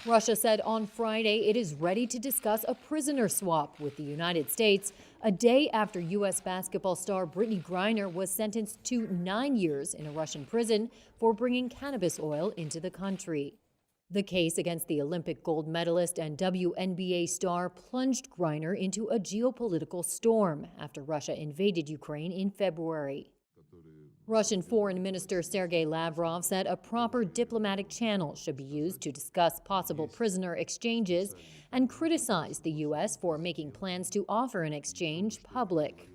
Russia said on Friday it is ready to discuss a prisoner swap with the United States a day after U.S. basketball star Brittney Griner was sentenced to 9 years in a Russian prison for bringing cannabis oil into the country. The case against the Olympic gold medalist and WNBA star plunged Griner into a geopolitical storm after Russia invaded Ukraine in February. Russian Foreign Minister Sergei Lavrov said a proper diplomatic channel should be used to discuss possible prisoner exchanges and criticized the U.S. for making plans to offer an exchange public.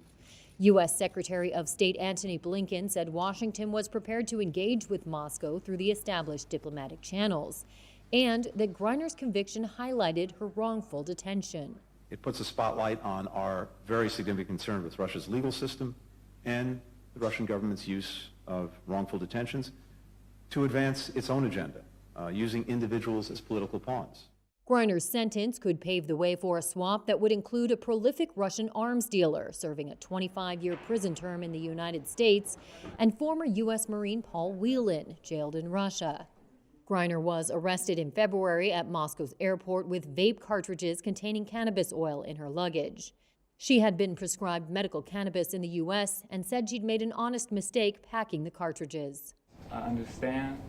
U.S. Secretary of State Antony Blinken said Washington was prepared to engage with Moscow through the established diplomatic channels, and that Griner's conviction highlighted her wrongful detention. It puts a spotlight on our very significant concern with Russia's legal system and the Russian government's use of wrongful detentions to advance its own agenda, using individuals as political pawns. Griner's sentence could pave the way for a swap that would include a prolific Russian arms dealer serving a 25-year prison term in the United States and former U.S. Marine Paul Whelan, jailed in Russia. Griner was arrested in February at Moscow's airport with vape cartridges containing cannabis oil in her luggage. She had been prescribed medical cannabis in the U.S. and said she'd made an honest mistake packing the cartridges. I understand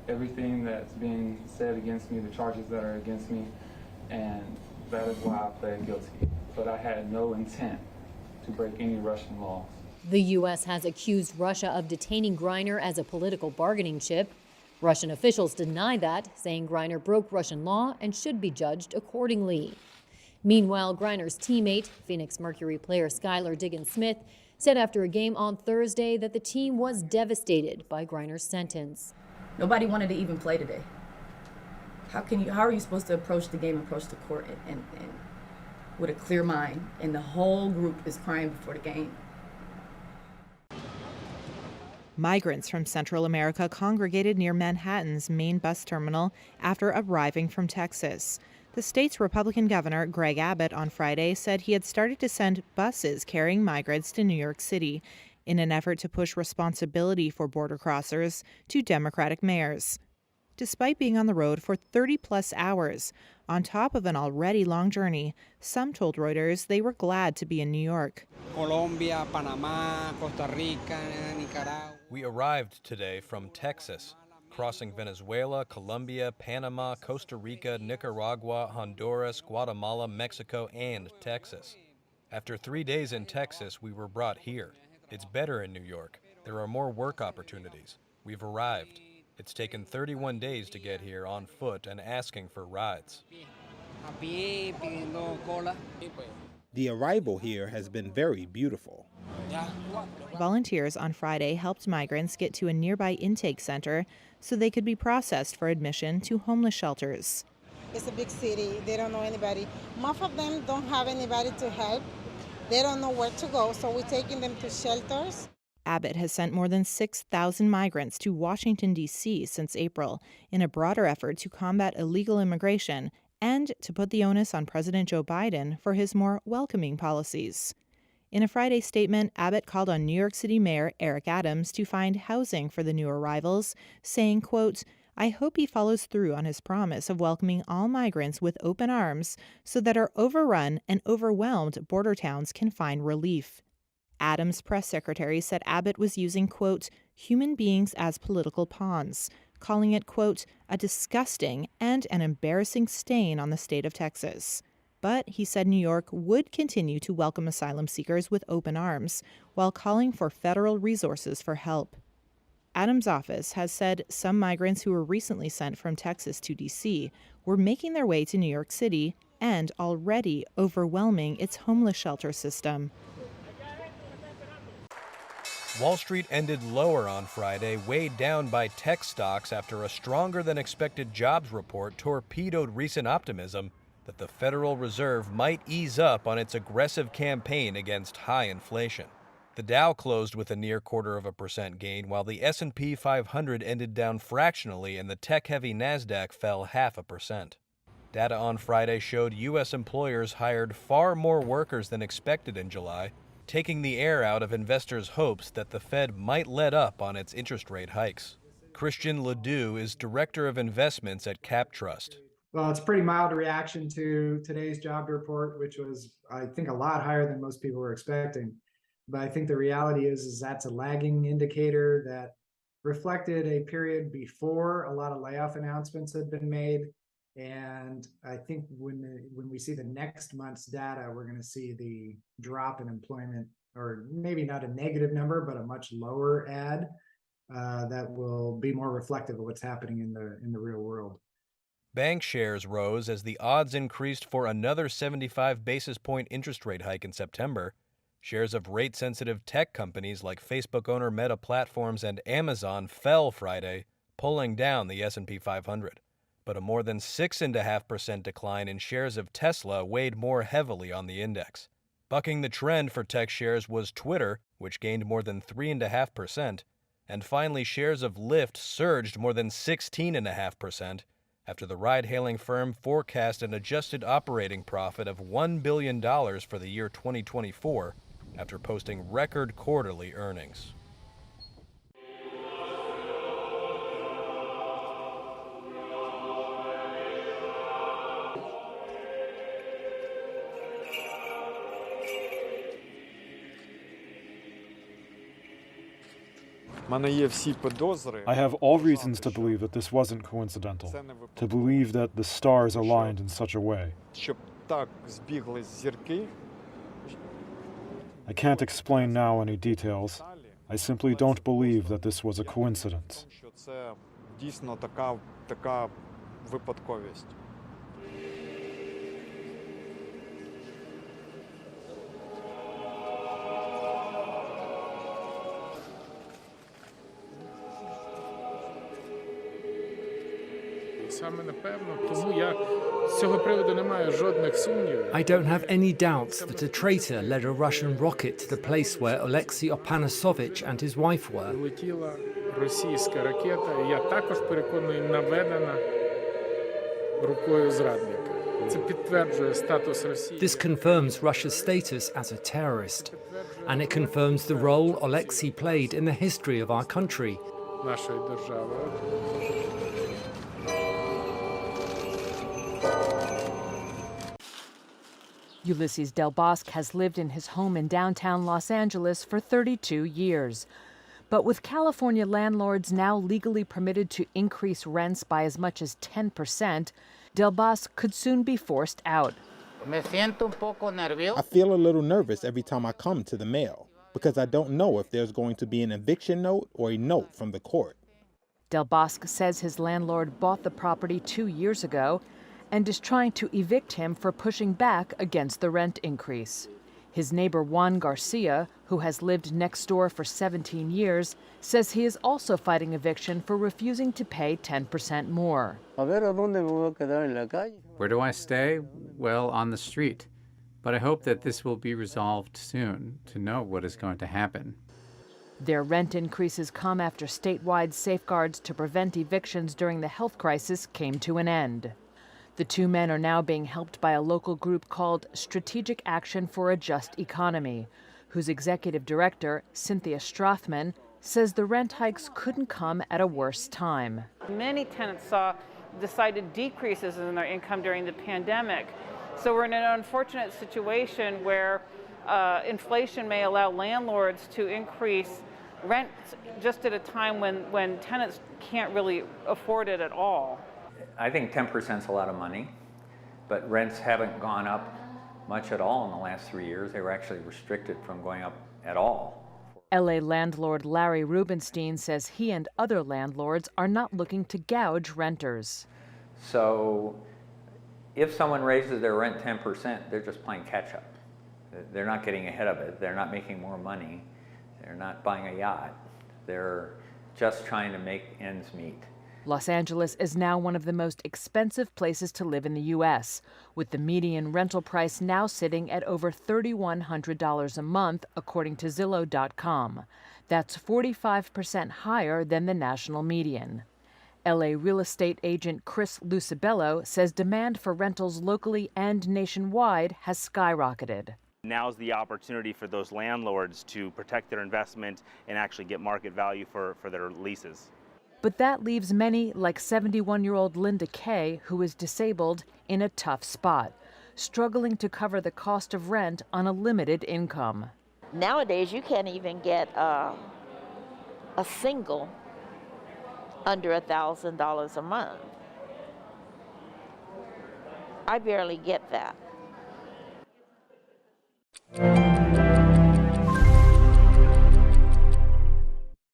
everything that's being said against me, the charges that are against me, and that is why I pled guilty. But I had no intent to break any Russian laws. The U.S. has accused Russia of detaining Griner as a political bargaining chip. Russian officials deny that, saying Griner broke Russian law and should be judged accordingly. Meanwhile, Griner's teammate, Phoenix Mercury player Skylar Diggins-Smith, said after a game on Thursday that the team was devastated by Griner's sentence. Nobody wanted to even play today. How are you supposed to approach the game, approach the court and with a clear mind, and the whole group is crying before the game? Migrants from Central America congregated near Manhattan's main bus terminal after arriving from Texas. The state's Republican governor, Greg Abbott, on Friday said he had started to send buses carrying migrants to New York City in an effort to push responsibility for border crossers to Democratic mayors. Despite being on the road for 30-plus hours, on top of an already long journey, some told Reuters they were glad to be in New York. Colombia, Panama, Costa Rica, Nicaragua. We arrived today from Texas, crossing Venezuela, Colombia, Panama, Costa Rica, Nicaragua, Honduras, Guatemala, Mexico, and Texas. After 3 days in Texas, we were brought here. It's better in New York. There are more work opportunities. We've arrived. It's taken 31 days to get here on foot and asking for rides. The arrival here has been very beautiful. Volunteers on Friday helped migrants get to a nearby intake center so they could be processed for admission to homeless shelters. It's a big city. They don't know anybody. Most of them don't have anybody to help. They don't know where to go, so we're taking them to shelters. Abbott has sent more than 6,000 migrants to Washington, D.C. since April in a broader effort to combat illegal immigration and to put the onus on President Joe Biden for his more welcoming policies. In a Friday statement, Abbott called on New York City Mayor Eric Adams to find housing for the new arrivals, saying, quote, "I hope he follows through on his promise of welcoming all migrants with open arms so that our overrun and overwhelmed border towns can find relief." Adams' press secretary said Abbott was using, quote, "human beings as political pawns," calling it, quote, "a disgusting and an embarrassing stain on the state of Texas." But he said New York would continue to welcome asylum seekers with open arms while calling for federal resources for help. Adams' office has said some migrants who were recently sent from Texas to D.C. were making their way to New York City and already overwhelming its homeless shelter system. Wall Street ended lower on Friday, weighed down by tech stocks after a stronger-than-expected jobs report torpedoed recent optimism that the Federal Reserve might ease up on its aggressive campaign against high inflation. The Dow closed with a near 0.25% gain, while the S&P 500 ended down fractionally and the tech-heavy NASDAQ fell 0.5%. Data on Friday showed U.S. employers hired far more workers than expected in July, taking the air out of investors' hopes that the Fed might let up on its interest rate hikes. Christian Ledoux is Director of Investments at Cap Trust. Well, it's a pretty mild reaction to today's job report, which was, I think, a lot higher than most people were expecting. But I think the reality is that's a lagging indicator that reflected a period before a lot of layoff announcements had been made. And I think when we see the next month's data, we're going to see the drop in employment, or maybe not a negative number, but a much lower ad that will be more reflective of what's happening in the real world. Bank shares rose as the odds increased for another 75 basis point interest rate hike in September. Shares of rate-sensitive tech companies like Facebook owner Meta Platforms and Amazon fell Friday, pulling down the S&P 500. But a more than 6.5% decline in shares of Tesla weighed more heavily on the index. Bucking the trend for tech shares was Twitter, which gained more than 3.5%, and finally shares of Lyft surged more than 16.5%, after the ride-hailing firm forecast an adjusted operating profit of $1 billion for the year 2024 after posting record quarterly earnings. I have all reasons to believe that this wasn't coincidental, to believe that the stars aligned in such a way. I can't explain now any details. I simply don't believe that this was a coincidence. I don't have any doubts that a traitor led a Russian rocket to the place where Alexei Opanasovich and his wife were. This confirms Russia's status as a terrorist, and it confirms the role Alexei played in the history of our country. Ulysses Del Bosque has lived in his home in downtown Los Angeles for 32 years. But with California landlords now legally permitted to increase rents by as much as 10%, Del Bosque could soon be forced out. I feel a little nervous every time I come to the mail, because I don't know if there's going to be an eviction note or a note from the court. Del Bosque says his landlord bought the property 2 years ago and is trying to evict him for pushing back against the rent increase. His neighbor Juan Garcia, who has lived next door for 17 years, says he is also fighting eviction for refusing to pay 10% more. Where do I stay? Well, on the street. But I hope that this will be resolved soon, to know what is going to happen. Their rent increases come after statewide safeguards to prevent evictions during the health crisis came to an end. The two men are now being helped by a local group called Strategic Action for a Just Economy, whose executive director, Cynthia Strothman, says the rent hikes couldn't come at a worse time. Many tenants saw decided decreases in their income during the pandemic. So we're in an unfortunate situation where inflation may allow landlords to increase rent just at a time when tenants can't really afford it at all. I think 10% is a lot of money, but rents haven't gone up much at all in the last 3 years. They were actually restricted from going up at all. LA landlord Larry Rubenstein says he and other landlords are not looking to gouge renters. So if someone raises their rent 10%, they're just playing catch up. They're not getting ahead of it. They're not making more money. They're not buying a yacht. They're just trying to make ends meet. Los Angeles is now one of the most expensive places to live in the U.S., with the median rental price now sitting at over $3,100 a month, according to Zillow.com. That's 45% higher than the national median. L.A. real estate agent Chris Lucibello says demand for rentals locally and nationwide has skyrocketed. Now's the opportunity for those landlords to protect their investment and actually get market value for their leases. But that leaves many, like 71-year-old Linda Kay, who is disabled, in a tough spot, struggling to cover the cost of rent on a limited income. Nowadays, you can't even get a single under $1,000 a month. I barely get that.